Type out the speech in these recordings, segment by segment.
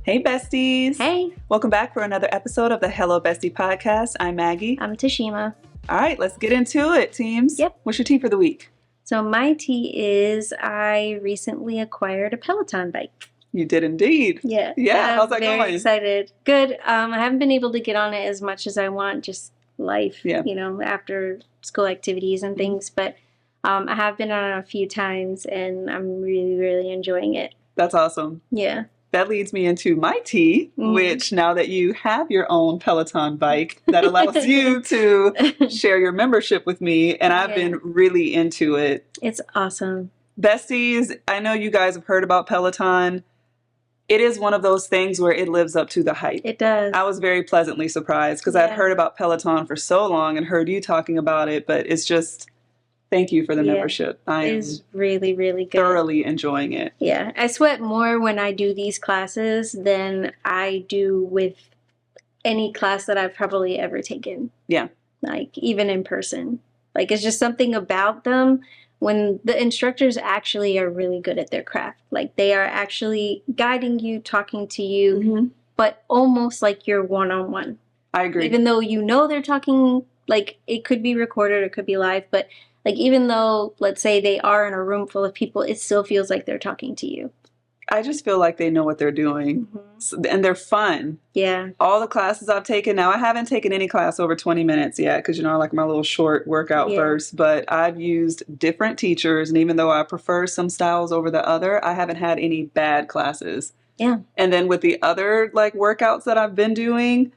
Hey, besties. Hey. Welcome back for another episode of the Hello Bestie podcast. I'm Maggie. I'm Tashima. All right, let's get into it, teams. Yep. What's your tea for the week? So my tea is I recently acquired a Peloton bike. You did indeed. Yeah. Yeah, how's that going? Very excited. Good. I haven't been able to get on it as much as I want, just life, after school activities and things. But I have been on it a few times, and I'm really, really enjoying it. That's awesome. Yeah. That leads me into my tea, which now that you have your own Peloton bike, that allows you to share your membership with me, and I've been really into it. It's awesome. Besties, I know you guys have heard about Peloton. It is one of those things where it lives up to the hype. It does. I was very pleasantly surprised because I'd heard about Peloton for so long and heard you talking about it, but it's just... Thank you for the membership. I am really, really good. Thoroughly enjoying it. Yeah. I sweat more when I do these classes than I do with any class that I've probably ever taken. Yeah. Like, even in person. Like, it's just something about them when the instructors actually are really good at their craft. Like, they are actually guiding you, talking to you, but almost like you're one-on-one. I agree. Even though you know they're talking, like, it could be recorded or it could be live, but... Like, even though, let's say, they are in a room full of people, it still feels like they're talking to you. I just feel like they know what they're doing. And they're fun. Yeah. All the classes I've taken, now I haven't taken any class over 20 minutes yet because, I like my little short workout burst. But I've used different teachers. And even though I prefer some styles over the other, I haven't had any bad classes. Yeah. And then with the other, workouts that I've been doing,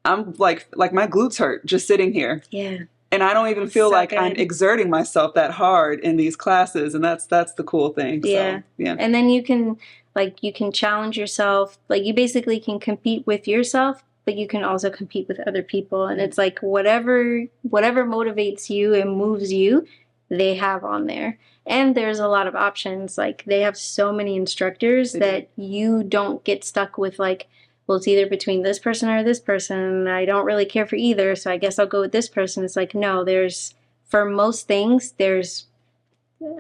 I'm like my glutes hurt just sitting here. Yeah. And I don't even feel like I'm exerting myself that hard in these classes. And that's the cool thing. Yeah. So, yeah. And then you can challenge yourself. Like, you basically can compete with yourself, but you can also compete with other people. And it's like whatever motivates you and moves you, they have on there. And there's a lot of options. Like, they have so many instructors that you don't get stuck with, like, well, it's either between this person or this person. I don't really care for either, so I guess I'll go with this person. It's like, no, for most things, there's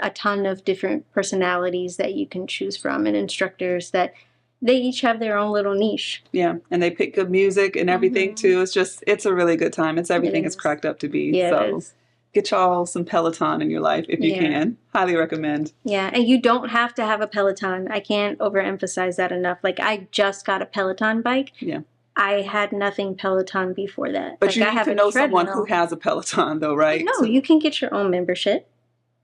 a ton of different personalities that you can choose from and instructors that they each have their own little niche. Yeah, and they pick good music and everything too. It's a really good time. It's everything it's cracked up to be. Yeah, so it is. Get y'all some Peloton in your life if you can. Highly recommend. Yeah, and you don't have to have a Peloton. I can't overemphasize that enough. Like, I just got a Peloton bike. Yeah. I had nothing Peloton before that. But you need to know someone who has a Peloton though, right? No, you can get your own membership.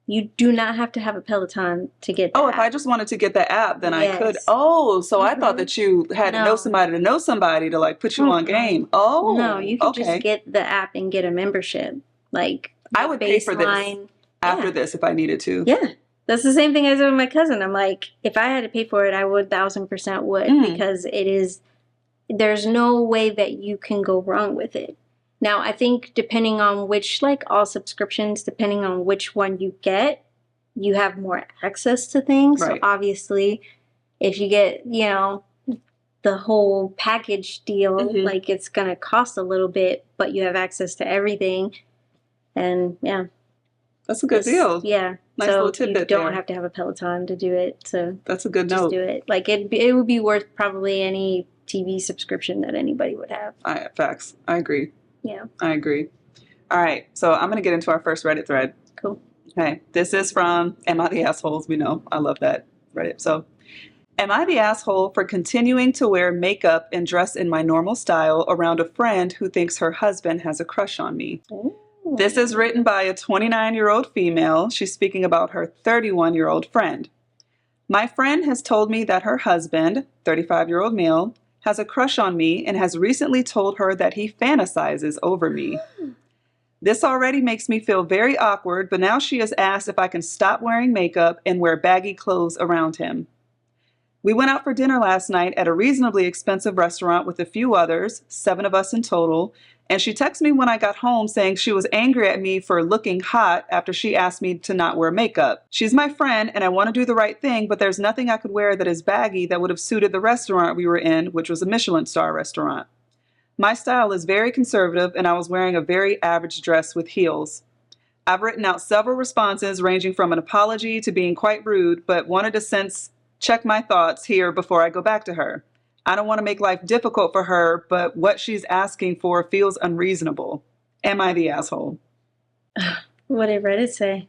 You do not have to have a Peloton to get that. Oh, if I just wanted to get the app, then I could. Oh, so I thought that you had to know somebody to put you on game. Oh. No, you can just get the app and get a membership. Like, I would pay for this after this if I needed to. Yeah. That's the same thing I said with my cousin. I'm like, if I had to pay for it, I would 1,000% would because there's no way that you can go wrong with it. Now, I think depending on which, all subscriptions, depending on which one you get, you have more access to things. Right. So obviously, if you get, the whole package deal, it's going to cost a little bit, but you have access to everything. And yeah. That's a good deal. Yeah. Nice little tidbit you don't have to have a Peloton to do it. So that's a good note. Just do it. It would be worth probably any TV subscription that anybody would have. Facts. I agree. Yeah. I agree. All right. So I'm going to get into our first Reddit thread. Cool. Okay. This is from Am I the Assholes? We know. I love that Reddit. So, am I the asshole for continuing to wear makeup and dress in my normal style around a friend who thinks her husband has a crush on me? Ooh. This is written by a 29-year-old female. She's speaking about her 31-year-old friend. My friend has told me that her husband, 35-year-old male, has a crush on me and has recently told her that he fantasizes over me. This already makes me feel very awkward, but now she has asked if I can stop wearing makeup and wear baggy clothes around him. We went out for dinner last night at a reasonably expensive restaurant with a few others, 7 of us in total, and she texted me when I got home saying she was angry at me for looking hot after she asked me to not wear makeup. She's my friend and I want to do the right thing, but there's nothing I could wear that is baggy that would have suited the restaurant we were in, which was a Michelin star restaurant. My style is very conservative and I was wearing a very average dress with heels. I've written out several responses ranging from an apology to being quite rude, but wanted to check my thoughts here before I go back to her. I don't want to make life difficult for her, but what she's asking for feels unreasonable. Am I the asshole? What did Reddit say?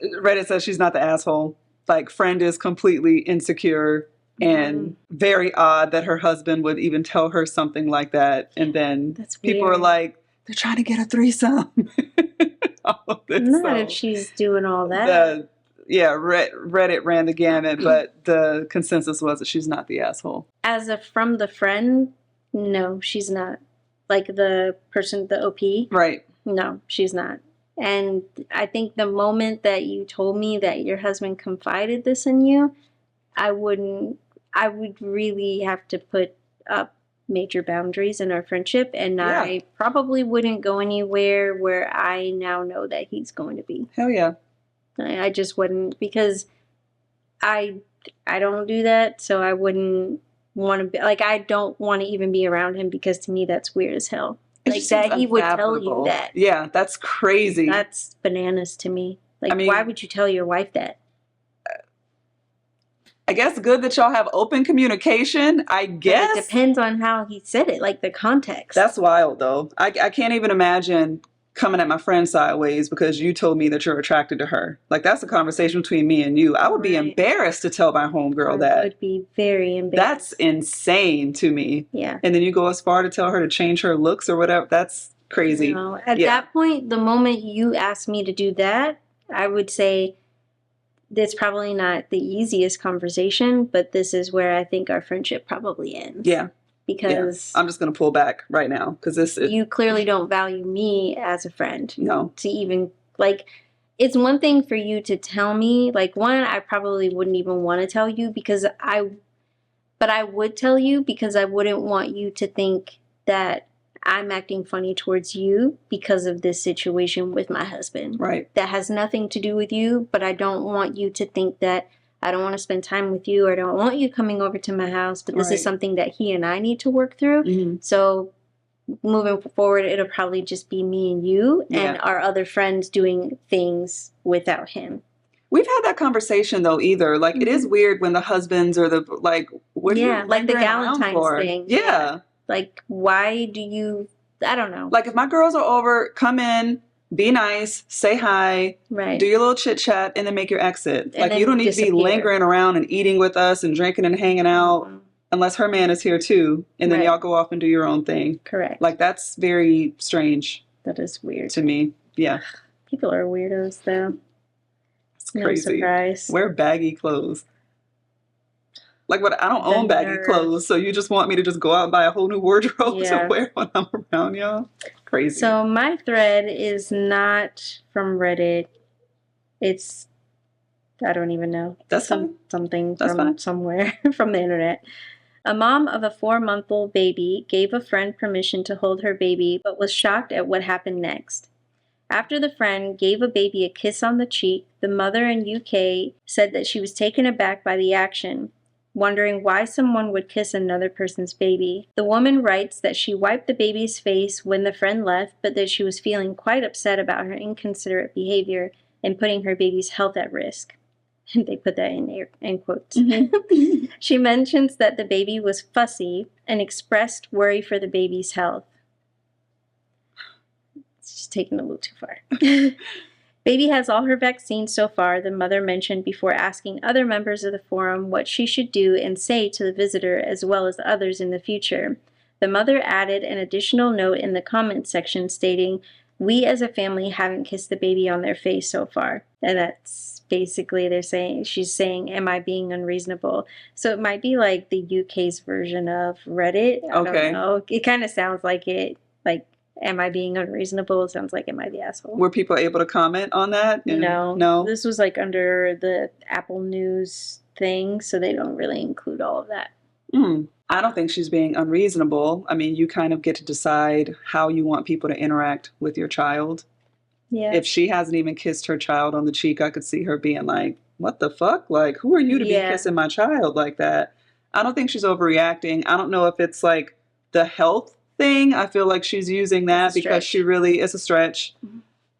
Reddit says she's not the asshole. Like, friend is completely insecure and very odd that her husband would even tell her something like that. And then That's people are weird. like, they're trying to get a threesome. All of this. Not if she's doing all that. Reddit ran the gamut, but the consensus was that she's not the asshole. From the friend, no, she's not. Like the person, the OP? Right. No, she's not. And I think the moment that you told me that your husband confided this in you, I would really have to put up major boundaries in our friendship, and I probably wouldn't go anywhere where I now know that he's going to be. Hell yeah. I just wouldn't, because I don't do that, so I wouldn't want to be, like, I don't want to even be around him, because to me that's weird as hell. Like, that he would tell you that. Yeah, that's crazy. That's bananas to me. Like, I mean, why would you tell your wife that? I guess good that y'all have open communication, I guess. But it depends on how he said it, like the context. That's wild, though. I can't even imagine coming at my friend sideways because you told me that you're attracted to her. Like, that's a conversation between me and you. I would be embarrassed to tell my homegirl that. I would be very embarrassed. That's insane to me. Yeah. And then you go as far to tell her to change her looks or whatever. That's crazy. No. At that point, the moment you asked me to do that, I would say, it's probably not the easiest conversation, but this is where I think our friendship probably ends. Yeah. Because I'm just going to pull back right now because you clearly don't value me as a friend. No. To even, like, it's one thing for you to tell me, like, one, I probably wouldn't even want to tell you but I would tell you because I wouldn't want you to think that I'm acting funny towards you because of this situation with my husband. Right. That has nothing to do with you, but I don't want you to think that I don't want to spend time with you, or I don't want you coming over to my house, but this is something that he and I need to work through. Mm-hmm. So moving forward, it'll probably just be me and you and our other friends doing things without him. We've had that conversation though either. Like, it is weird when the husbands are the, like, what are you like the Valentine's thing. Yeah. Like, why do you, I don't know. Like, if my girls are over, come in, be nice, say hi, do your little chit chat, and then make your exit. And like, you don't need to be lingering around and eating with us and drinking and hanging out unless her man is here too. And then y'all go off and do your own thing. Correct. Like, that's very strange. That is weird. To me. Yeah. People are weirdos though. It's crazy. No surprise. Wear baggy clothes. Like, what? I don't own baggy clothes, so you just want me to just go out and buy a whole new wardrobe to wear when I'm around y'all? Crazy. So my thread is not from Reddit. It's, I don't even know. That's something from somewhere from the internet. A mom of a 4-month-old baby gave a friend permission to hold her baby, but was shocked at what happened next. After the friend gave a baby a kiss on the cheek, the mother in UK said that she was taken aback by the action, wondering why someone would kiss another person's baby. The woman writes that she wiped the baby's face when the friend left, but that she was feeling quite upset about her inconsiderate behavior and putting her baby's health at risk. They put that in quotes. She mentions that the baby was fussy and expressed worry for the baby's health. She's taking it a little too far. Baby has all her vaccines so far, the mother mentioned before asking other members of the forum what she should do and say to the visitor as well as others in the future. The mother added an additional note in the comments section stating, "We as a family haven't kissed the baby on their face so far." And that's basically she's saying, am I being unreasonable? So it might be like the UK's version of Reddit. I don't know. It kind of sounds like it, like, am I being unreasonable? It sounds like, am I the asshole? Were people able to comment on that? No. This was like under the Apple News thing, so they don't really include all of that. I don't think she's being unreasonable. I mean, you kind of get to decide how you want people to interact with your child. Yeah. If she hasn't even kissed her child on the cheek, I could see her being like, what the fuck? Like, who are you to be kissing my child like that? I don't think she's overreacting. I don't know if it's like the health thing. I feel like she's using that because she really is a stretch.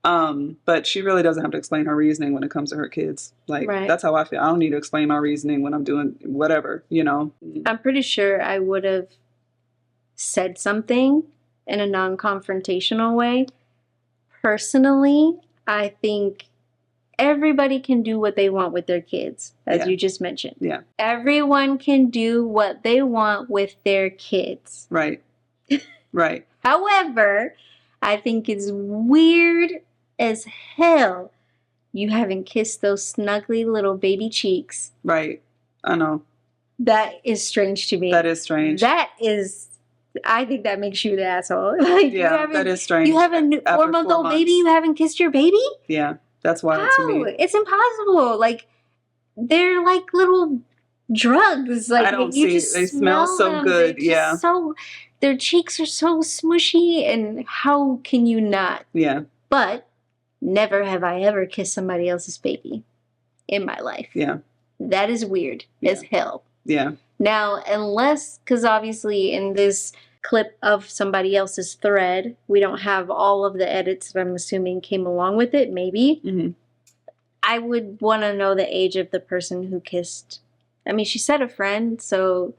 But she really doesn't have to explain her reasoning when it comes to her kids. Like, Right. that's how I feel. I don't need to explain my reasoning when I'm doing whatever, you know? I'm pretty sure I would have said something in a non-confrontational way. Personally, I think everybody can do what they want with their kids, as you just mentioned. Yeah. Everyone can do what they want with their kids. Right. Right. However, I think it's weird as hell you haven't kissed those snuggly little baby cheeks. Right. I know. That is strange to me. That is strange. That is, I think that makes you the asshole. Like, yeah, that is strange. You have a 4-month-old baby, you haven't kissed your baby? Yeah, that's wild to me. It's impossible. Like, they're like little drugs. Like, I don't see it. They smell so them. good. Yeah. Their cheeks are so smushy, and how can you not? Yeah. But never have I ever kissed somebody else's baby in my life. Yeah. That is weird as hell. Yeah. Now, unless, because obviously in this clip of somebody else's thread, we don't have all of the edits that I'm assuming came along with it, maybe. Mm-hmm. I would want to know the age of the person who kissed. I mean, she said a friend, so,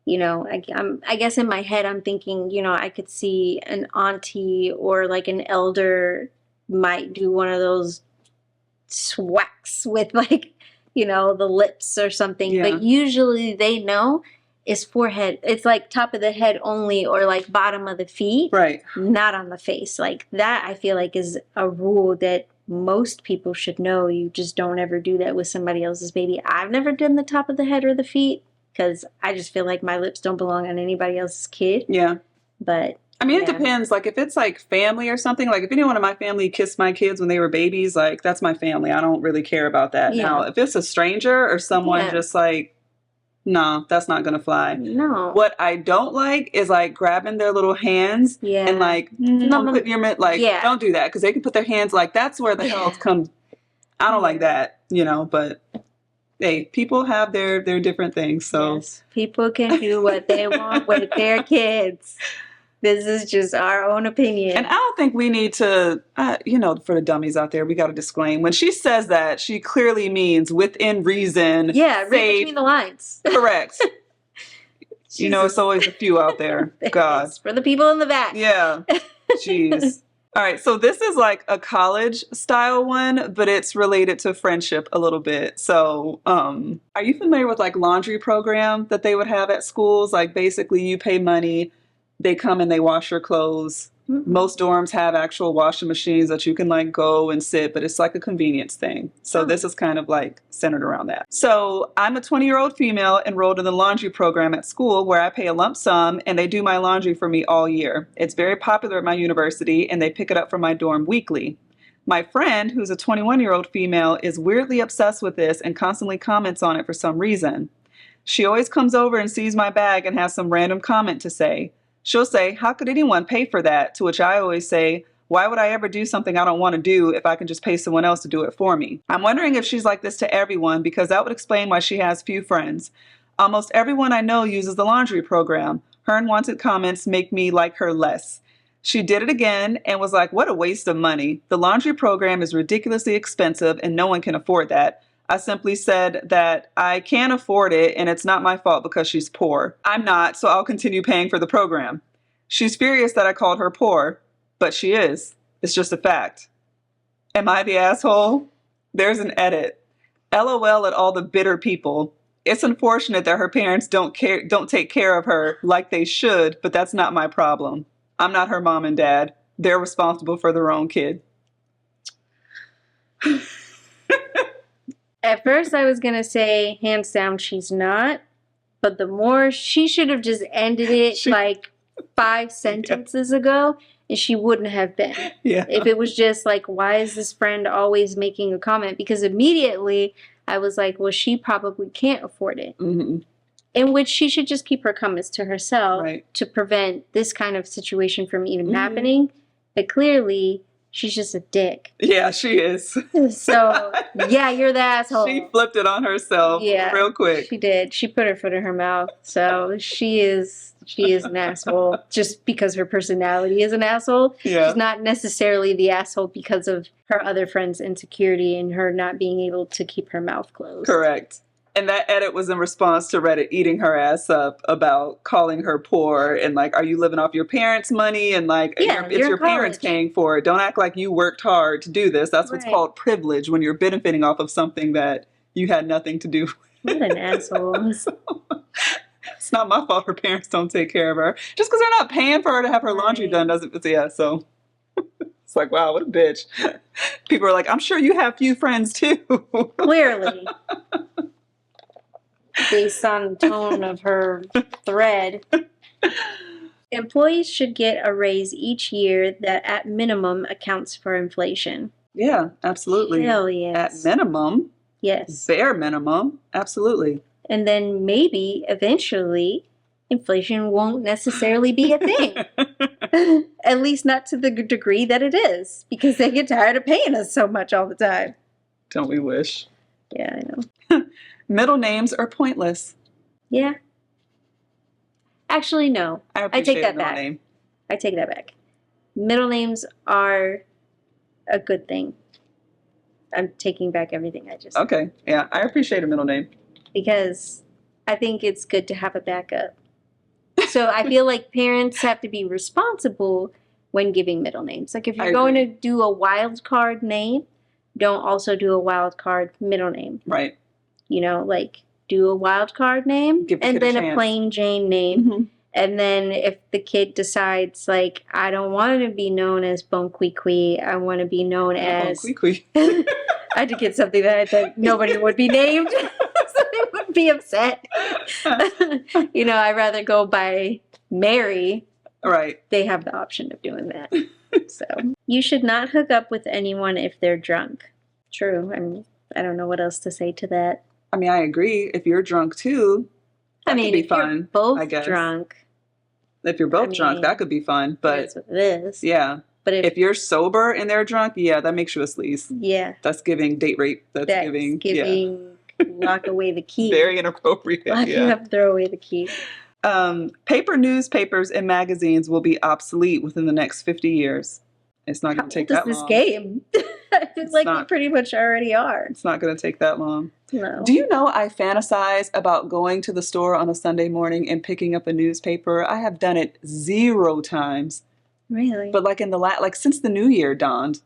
you know, I guess in my head I'm thinking, you know, I could see an auntie or like an elder might do one of those swacks with like, you know, the lips or something. Yeah. But usually they know is forehead. It's like top of the head only, or like bottom of the feet. Right. Not on the face. Like that, I feel like is a rule that most people should know. You just don't ever do that with somebody else's baby. I've never done the top of the head or the feet because I just feel like my lips don't belong on anybody else's kid. Yeah. But I mean, it depends. Like, if it's like family or something, like if anyone in my family kissed my kids when they were babies, like that's my family. I don't really care about that. Yeah. Now, if it's a stranger or someone just like, no, that's not going to fly. No. What I don't like is like grabbing their little hands and like putting your, like, don't do that because they can put their hands like, that's where the health comes. I don't like that, you know, but hey, people have their different things. So yes, people can do what they want with their kids. This is just our own opinion. And I don't think we need to, you know, for the dummies out there, we got to disclaim. When she says that, she clearly means within reason. Yeah, read between the lines. Correct. You know, it's always a few out there. God. For the people in the back. Yeah. Jeez. All right. So this is like a college style one, but it's related to friendship a little bit. So are you familiar with like laundry program that they would have at schools? Like basically you pay money. They come and they wash your clothes. Mm-hmm. Most dorms have actual washing machines that you can like go and sit, but it's like a convenience thing. So this is kind of like centered around that. So I'm a 20-year-old female enrolled in the laundry program at school where I pay a lump sum and they do my laundry for me all year. It's very popular at my university and they pick it up from my dorm weekly. My friend, who's a 21-year-old female, is weirdly obsessed with this and constantly comments on it for some reason. She always comes over and sees my bag and has some random comment to say. She'll say, how could anyone pay for that? To which I always say, why would I ever do something I don't want to do if I can just pay someone else to do it for me? I'm wondering if she's like this to everyone because that would explain why she has few friends. Almost everyone I know uses the laundry program. Her unwanted comments make me like her less. She did it again and was like, what a waste of money. The laundry program is ridiculously expensive and no one can afford that. I simply said that I can't afford it and it's not my fault because she's poor. I'm not, so I'll continue paying for the program. She's furious that I called her poor, but she is. It's just a fact. Am I the asshole? There's an edit. LOL at all the bitter people. It's unfortunate that her parents don't take care of her like they should, but that's not my problem. I'm not her mom and dad. They're responsible for their own kid. At first, I was going to say, hands down, she's not. But the more, she should have just ended it like 5 sentences ago, and she wouldn't have been. Yeah. If it was just like, why is this friend always making a comment? Because immediately, I was like, well, she probably can't afford it. Mm-hmm. In which she should just keep her comments to herself to prevent this kind of situation from even happening. But clearly, she's just a dick. Yeah, she is. So, yeah, you're the asshole. She flipped it on herself real quick. She did. She put her foot in her mouth. So she is an asshole just because her personality is an asshole. Yeah. She's not necessarily the asshole because of her other friend's insecurity and her not being able to keep her mouth closed. Correct. And that edit was in response to Reddit eating her ass up about calling her poor and like, are you living off your parents' money? And like, it's your parents paying for it. Don't act like you worked hard to do this. That's what's called privilege, when you're benefiting off of something that you had nothing to do with. What an asshole. It's not my fault her parents don't take care of her. Just because they're not paying for her to have her laundry done doesn't, so it's like, wow, what a bitch. People are like, I'm sure you have few friends too. Clearly. Based on the tone of her thread. Employees should get a raise each year that at minimum accounts for inflation. Yeah, absolutely. Hell yes. At minimum. Yes. Bare minimum. Absolutely. And then maybe eventually inflation won't necessarily be a thing. At least not to the degree that it is, because they get tired of paying us so much all the time. Don't we wish? Yeah, I know. Middle names are pointless. Yeah. Actually, no. I take that back. Name. I take that back. Middle names are a good thing. I'm taking back everything I just said. Okay. Yeah, I appreciate a middle name. Because I think it's good to have a backup. So I feel like parents have to be responsible when giving middle names. Like if you're going to do a wild card name, don't also do a wild card middle name. Right. You know, like do a wild card name and then a plain Jane name. Mm-hmm. And then if the kid decides, like, I don't want to be known as Bon Qui Qui, I want to be known as... Bon Qui Qui. I had to get something that nobody would be named. So they wouldn't be upset. You know, I'd rather go by Mary. Right. They have the option of doing that. So you should not hook up with anyone if they're drunk. True. I mean, I don't know what else to say to that. I mean, I agree. If you're drunk too, that could be fun. You're both drunk. If you're both drunk, that could be fun. But that's what it is. Yeah. But if you're sober and they're drunk, yeah, that makes you a sleaze. Yeah. That's giving date rape. That's giving lock away the key. Very inappropriate. Lock you up, throw away the key. Paper newspapers and magazines will be obsolete within the next 50 years. It's not going to take that long. This game? I feel like we pretty much already are. It's not going to take that long. No. Do you know I fantasize about going to the store on a Sunday morning and picking up a newspaper? I have done it 0 times. Really? But like since the new year dawned.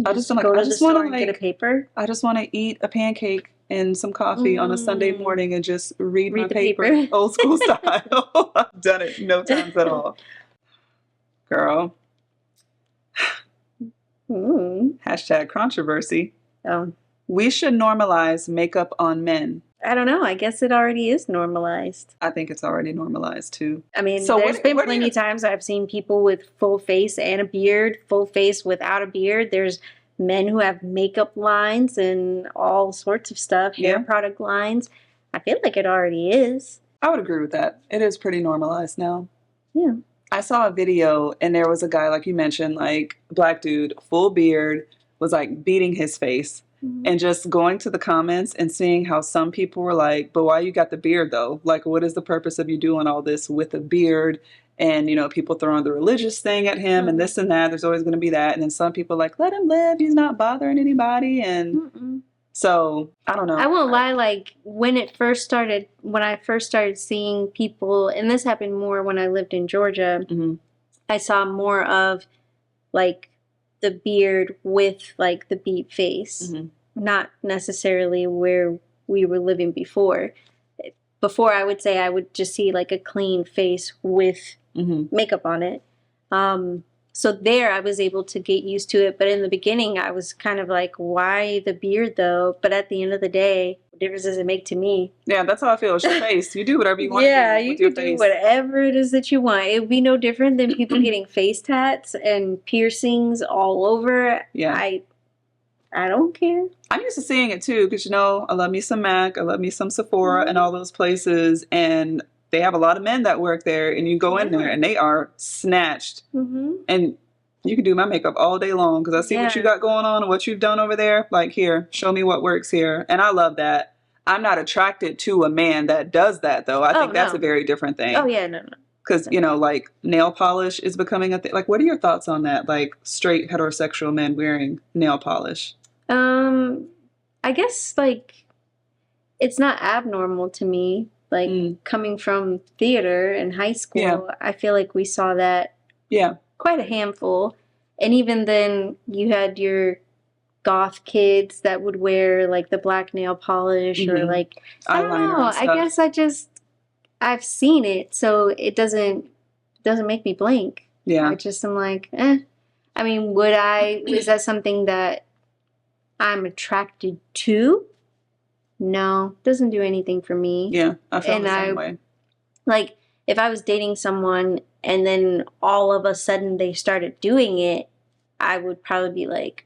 I just want to get a paper. I just want to eat a pancake and some coffee on a Sunday morning and just read my paper. Old school style. I've done it no times at all. Girl. Hashtag controversy. Oh. We should normalize makeup on men. I don't know. I guess it already is normalized. I think it's already normalized too. I mean, there's been plenty of times I've seen people with full face and a beard, full face without a beard. There's men who have makeup lines and all sorts of stuff, hair product lines. I feel like it already is. I would agree with that. It is pretty normalized now. Yeah. I saw a video and there was a guy, like you mentioned, like black dude, full beard, was like beating his face. And just going to the comments and seeing how some people were like, but why you got the beard though? Like, what is the purpose of you doing all this with a beard? And, you know, people throwing the religious thing at him and this and that. There's always going to be that. And then some people like, let him live. He's not bothering anybody. And so, I don't know. I won't lie. Like, when I first started seeing people, and this happened more when I lived in Georgia, I saw more of, like, the beard with like the beat face, not necessarily where we were living before. Before, I would say I would just see like a clean face with makeup on it. So there I was able to get used to it. But in the beginning, I was kind of like, why the beard though? But at the end of the day, what difference does it make to me? Yeah, that's how I feel. It's your face. You do whatever you want to do with your face. Yeah, you can do whatever it is that you want. It would be no different than people getting face tats and piercings all over. Yeah. I don't care. I'm used to seeing it too because, you know, I love me some MAC. I love me some Sephora and all those places. And they have a lot of men that work there. And you go in there and they are snatched. And You can do my makeup all day long because I see what you got going on and what you've done over there. Like, here, show me what works here. And I love that. I'm not attracted to a man that does that, though. I think that's a very different thing. Oh, yeah, no. Because, you know, like, nail polish is becoming a thing. Like, what are your thoughts on that? Like, straight heterosexual men wearing nail polish? I guess, like, it's not abnormal to me. Like, coming from theater in high school, I feel like we saw that quite a handful. And even then, you had your goth kids that would wear, like, the black nail polish or, like, I don't know. I guess I've seen it, so it doesn't make me blink. Yeah. I just am like, I mean, is that something that I'm attracted to? No, doesn't do anything for me. Yeah, I feel the same way. Like, if I was dating someone and then all of a sudden they started doing it, I would probably be like,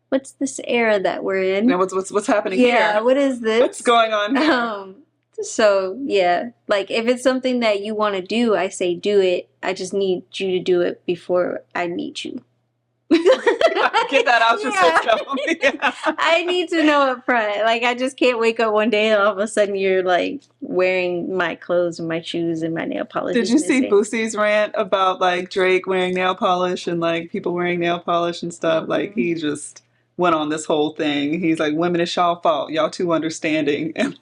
what's this era that we're in? Yeah, what's happening here? Yeah, what is this? What's going on here? So, yeah, like, if it's something that you want to do, I say do it. I just need you to do it before I meet you. Get that out your system. Yeah. I need to know up front. Like, I just can't wake up one day and all of a sudden you're, like, wearing my clothes and my shoes and my nail polish. Did you see Boosie's rant about, like, Drake wearing nail polish and, like, people wearing nail polish and stuff? Like, he just went on this whole thing. He's like, women, it's y'all fault. Y'all too understanding. And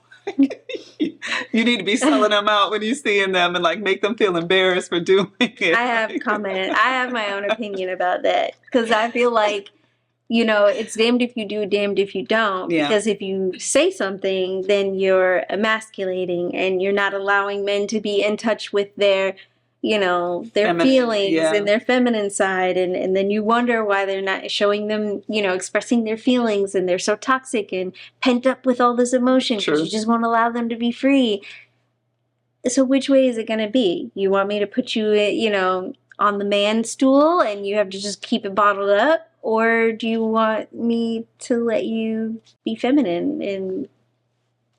you need to be selling them out when you seeing them and, like, make them feel embarrassed for doing it. I have commented. I have my own opinion about that because I feel like, you know, it's damned if you do, damned if you don't. Yeah. Because if you say something, then you're emasculating and you're not allowing men to be in touch with their, you know, their feelings and their feminine side. And then you wonder why they're not showing them, you know, expressing their feelings and they're so toxic and pent up with all this emotion because you just won't allow them to be free. So which way is it going to be? You want me to put you, you know, on the man stool and you have to just keep it bottled up? Or do you want me to let you be feminine? And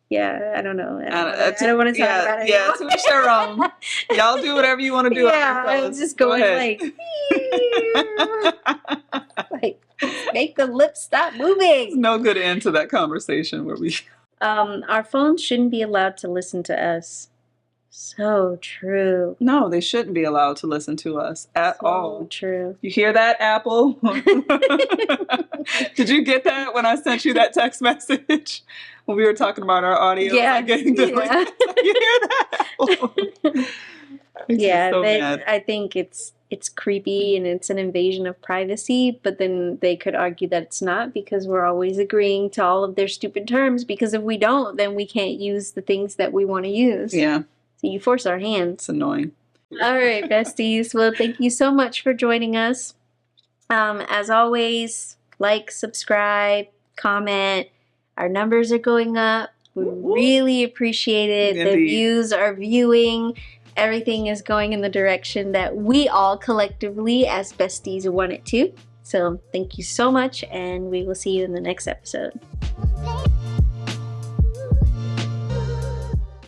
yeah, I don't know. I don't want to talk about it. Yeah, to each their own. Y'all do whatever you want to do. Yeah, I was just going like, like, make the lips stop moving. There's no good end to that conversation where we. Our phones shouldn't be allowed to listen to us. So true. No, they shouldn't be allowed to listen to us at all. So true. You hear that, Apple? Did you get that when I sent you that text message? When we were talking about our audio? Yeah. Like, you hear that? Yeah, I think it's creepy and it's an invasion of privacy, but then they could argue that it's not because we're always agreeing to all of their stupid terms, because if we don't, then we can't use the things that we want to use. Yeah. So you force our hands. It's annoying. All right, besties. Well, thank you so much for joining us. As always, like, subscribe, comment. Our numbers are going up. We really appreciate it. Indeed. The views are viewing. Everything is going in the direction that we all collectively as besties want it to. So thank you so much, and we will see you in the next episode.